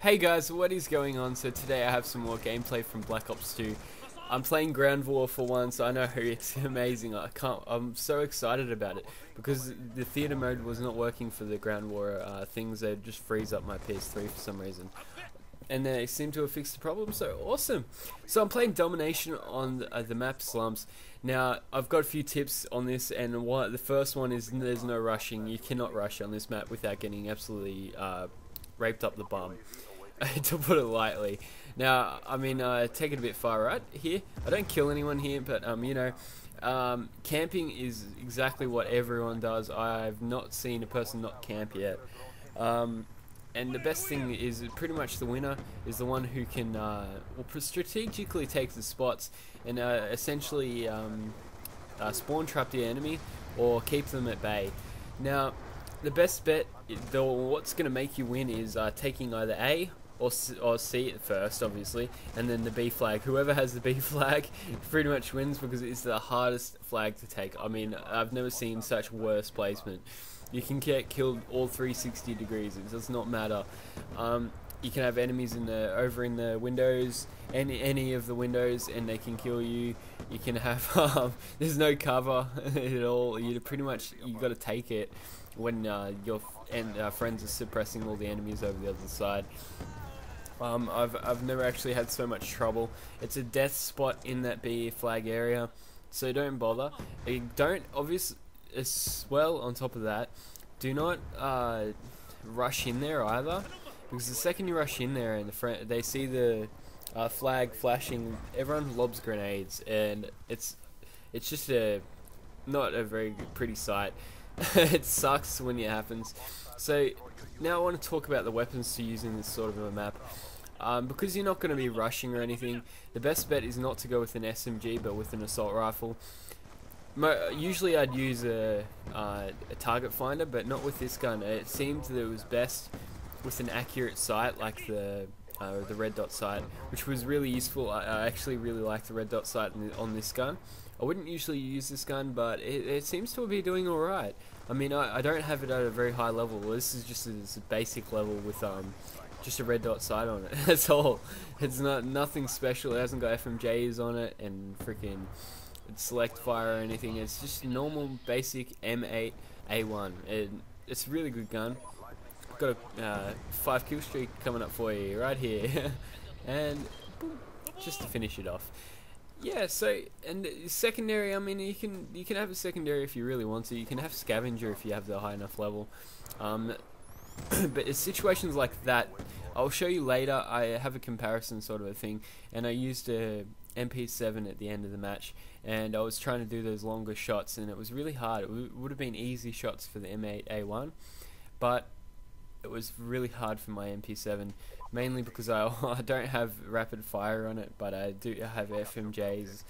Hey guys, what is going on? So today I have some more gameplay from Black Ops 2. I'm playing Ground War for once. I know it's amazing. I'm so excited about it because the theater mode was not working for the Ground War things. They just freeze up my PS3 for some reason, and they seem to have fixed the problem. So awesome! So I'm playing Domination on the map Slums. Now I've got a few tips on this, and the first one is there's no rushing. You cannot rush on this map without getting absolutely raped up the bum. To put it lightly. Now, I mean, take it a bit far right here. I don't kill anyone here, but camping is exactly what everyone does. I've not seen a person not camp yet. And the best thing is pretty much the winner is the one who can strategically take the spots and essentially spawn trap the enemy or keep them at bay. Now, the best bet, what's going to make you win is taking either A or C at first, obviously, and then the B flag. Whoever has the B flag pretty much wins because it's the hardest flag to take. I mean, I've never seen such worse placement. You can get killed all 360 degrees. It does not matter. You can have enemies over in the windows, any of the windows, and they can kill you. You can have there's no cover at all. You got to take it when your friends are suppressing all the enemies over the other side. I've never actually had so much trouble. It's a death spot in that B flag area, so don't bother. As well, on top of that, do not rush in there either, because the second you rush in there and they see the flag flashing, everyone lobs grenades, and it's just not a very pretty sight. It sucks when it happens. So now I want to talk about the weapons to use in this sort of a map. Because you're not going to be rushing or anything, the best bet is not to go with an SMG but with an assault rifle. Usually I'd use a target finder, but not with this gun. It seemed that it was best with an accurate sight like the red dot sight, which was really useful. I actually really like the red dot sight on this gun. I wouldn't usually use this gun, but it seems to be doing alright. I mean, I don't have it at a very high level. This is just a basic level with just a red dot sight on it. That's all. It's nothing special. It hasn't got FMJs on it and freaking select fire or anything. It's just normal basic M8 A1. It's a really good gun. I've got a 5 kill streak coming up for you right here, and boom, just to finish it off. Yeah, so, and secondary, I mean, you can have a secondary if you really want to. You can have scavenger if you have the high enough level. But in situations like that, I'll show you later. I have a comparison sort of a thing, and I used a MP7 at the end of the match, and I was trying to do those longer shots, and it was really hard. It would have been easy shots for the M8A1, but it was really hard for my MP7, mainly because I don't have rapid fire on it, but I do have FMJs.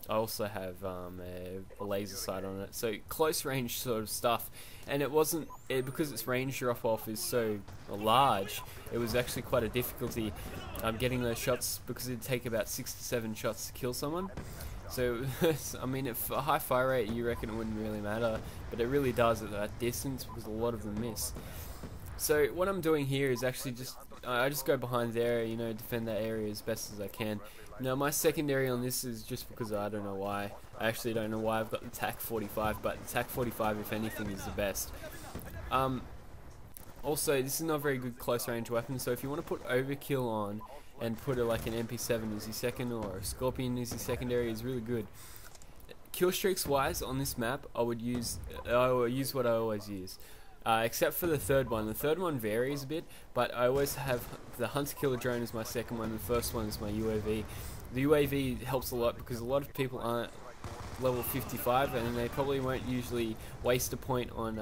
I also have a laser sight on it, so close range sort of stuff. And it wasn't because its range drop off is so large. It was actually quite a difficulty getting those shots, because it'd take about 6 to 7 shots to kill someone. So I mean, if a high fire rate, you reckon it wouldn't really matter, but it really does at that distance because a lot of them miss. So what I'm doing here is actually I just go behind there, defend that area as best as I can. Now my secondary on this is just because I don't know why. I actually don't know why I've got the TAC 45, but the TAC 45, if anything, is the best. Also, this is not a very good close range weapon, so if you want to put overkill on and put like an MP7 as your second or a Scorpion as your secondary, is really good. Kill streaks wise on this map, I will use what I always use. Except for the third one. The third one varies a bit, but I always have the Hunter Killer Drone as my second one, and the first one is my UAV. The UAV helps a lot because a lot of people aren't level 55, and they probably won't usually waste a point on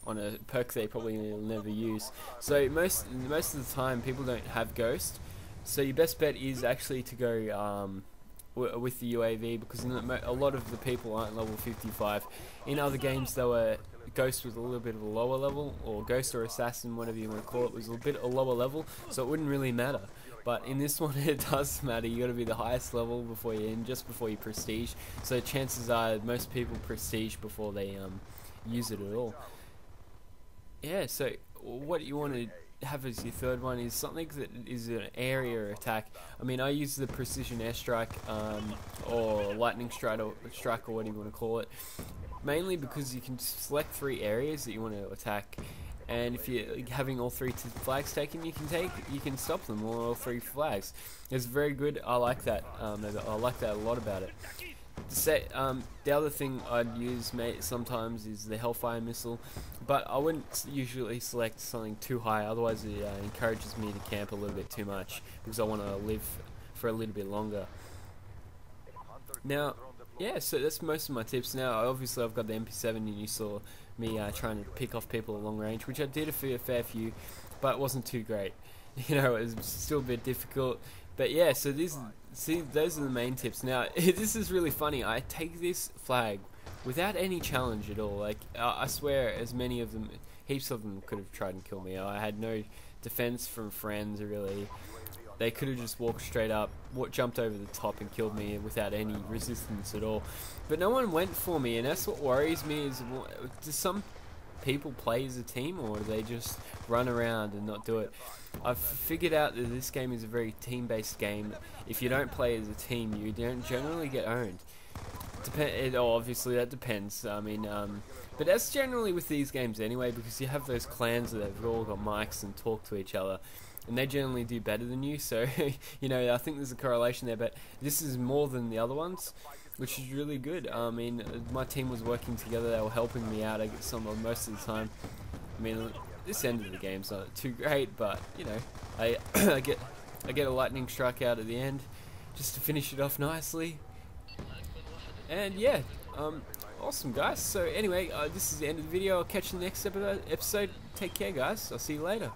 a perk they probably never use. So most of the time people don't have Ghost, so your best bet is actually to go with the UAV, because a lot of the people aren't level 55. In other games they were Ghost was a little bit of a lower level, or Ghost or Assassin, whatever you want to call it, was a bit a lower level, so it wouldn't really matter. But in this one it does matter. You got to be the highest level before you're in, just before you prestige. So chances are most people prestige before they use it at all. Yeah, so what you want to have as your third one is something that is an area attack. I mean, I use the precision airstrike or lightning strike or whatever you want to call it, mainly because you can select 3 areas that you want to attack, and if you're having all 3 flags taken, you can stop them, all 3 flags. It's very good. I like that. I like that a lot about it. The other thing I'd use sometimes is the Hellfire missile, but I wouldn't usually select something too high, otherwise it encourages me to camp a little bit too much, because I want to live for a little bit longer. Now, yeah, so that's most of my tips. Now, obviously I've got the MP7, and you saw me trying to pick off people at long range, which I did a fair few, but it wasn't too great. You know, it was still a bit difficult. But yeah, so those are the main tips. Now, this is really funny. I take this flag without any challenge at all. Like, I swear, as many of them, heaps of them could have tried and killed me. I had no defense from friends, really. They could have just walked straight up, jumped over the top and killed me without any resistance at all. But no one went for me, and that's what worries me. Is, do some people play as a team, or do they just run around and not do it? I've figured out that this game is a very team-based game. If you don't play as a team, you don't generally get owned. Obviously that depends. I mean, but that's generally with these games anyway, because you have those clans that have all got mics and talk to each other, and they generally do better than you. So, you know, I think there's a correlation there. But this is more than the other ones, which is really good. I mean, my team was working together. They were helping me out. I get most of the time. I mean, this end of the game's not too great, but you know, I get a lightning strike out at the end, just to finish it off nicely. And yeah, awesome guys. So anyway, this is the end of the video. I'll catch you in the next episode. Take care, guys. I'll see you later.